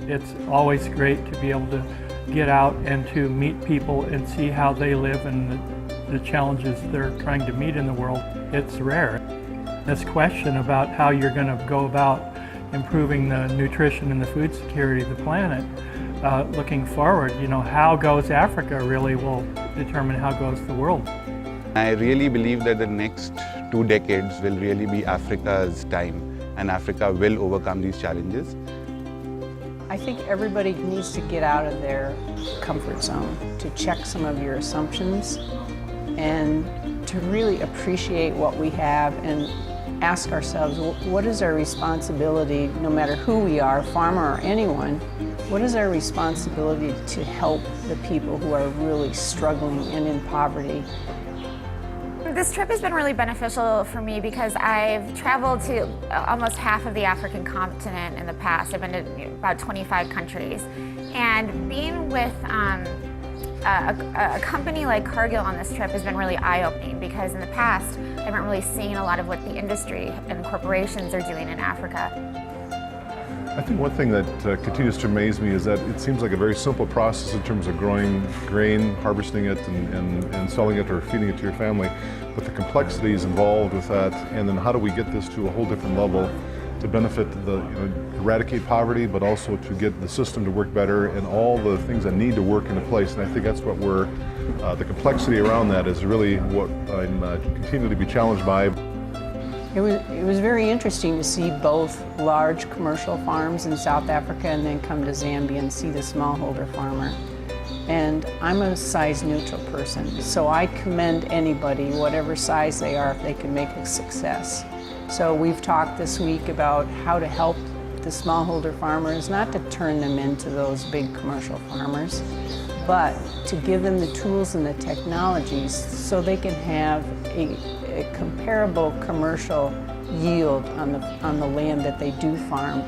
It's always great to be able to get out and to meet people and see how they live and the challenges they're trying to meet in the world. It's rare. This question about how you're going to go about improving the nutrition and the food security of the planet, looking forward, how goes Africa really will determine how goes the world. I really believe that the next 2 decades will really be Africa's time, and Africa will overcome these challenges. I think everybody needs to get out of their comfort zone, to check some of your assumptions and to really appreciate what we have and ask ourselves, what is our responsibility, no matter who we are, farmer or anyone, what is our responsibility to help the people who are really struggling and in poverty? This trip has been really beneficial for me because I've traveled to almost half of the African continent in the past. I've been to about 25 countries. And being with a company like Cargill on this trip has been really eye-opening because in the past, I haven't really seen a lot of what the industry and corporations are doing in Africa. I think one thing that continues to amaze me is that it seems like a very simple process in terms of growing grain, harvesting it, and selling it or feeding it to your family. But the complexities involved with that, and then how do we get this to a whole different level to benefit eradicate poverty, but also to get the system to work better and all the things that need to work into place. And I think that's what the complexity around that is really what I'm continue to be challenged by. It was very interesting to see both large commercial farms in South Africa and then come to Zambia and see the smallholder farmer. And I'm a size neutral person, so I commend anybody, whatever size they are, if they can make a success. So we've talked this week about how to help the smallholder farmers, not to turn them into those big commercial farmers, but to give them the tools and the technologies so they can have a comparable commercial yield on the land that they do farm.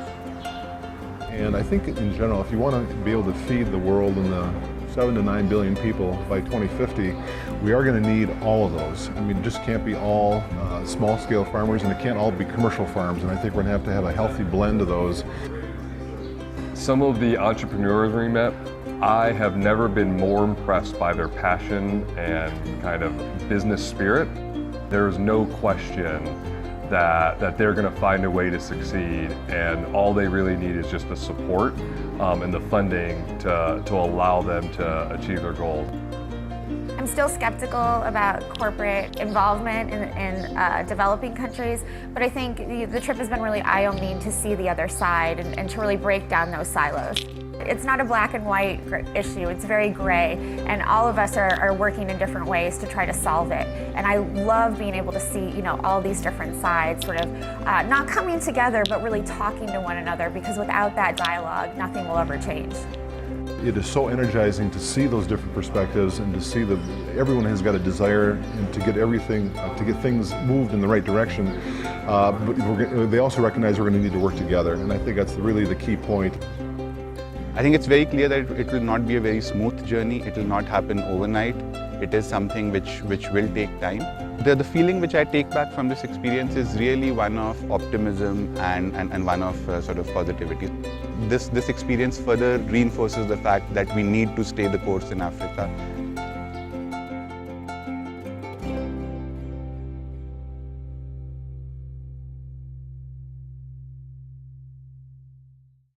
And I think in general, if you want to be able to feed the world and the 7 to 9 billion people by 2050, we are going to need all of those. I mean, it just can't be all small-scale farmers, and it can't all be commercial farms, and I think we're going to have a healthy blend of those. Some of the entrepreneurs we met, I have never been more impressed by their passion and kind of business spirit. There's no question that they're going to find a way to succeed, and all they really need is just the support and the funding to allow them to achieve their goals. I'm still skeptical about corporate involvement in developing countries, but I think the trip has been really eye-opening to see the other side and to really break down those silos. It's not a black and white issue, it's very gray, and all of us are working in different ways to try to solve it. And I love being able to see, all these different sides sort of not coming together, but really talking to one another, because without that dialogue, nothing will ever change. It is so energizing to see those different perspectives and to see that everyone has got a desire and to get things moved in the right direction. But they also recognize we're going to need to work together, and I think that's really the key point. I think it's very clear that it will not be a very smooth journey. It will not happen overnight. It is something which will take time. The feeling which I take back from this experience is really one of optimism and one of sort of positivity. This experience further reinforces the fact that we need to stay the course in Africa.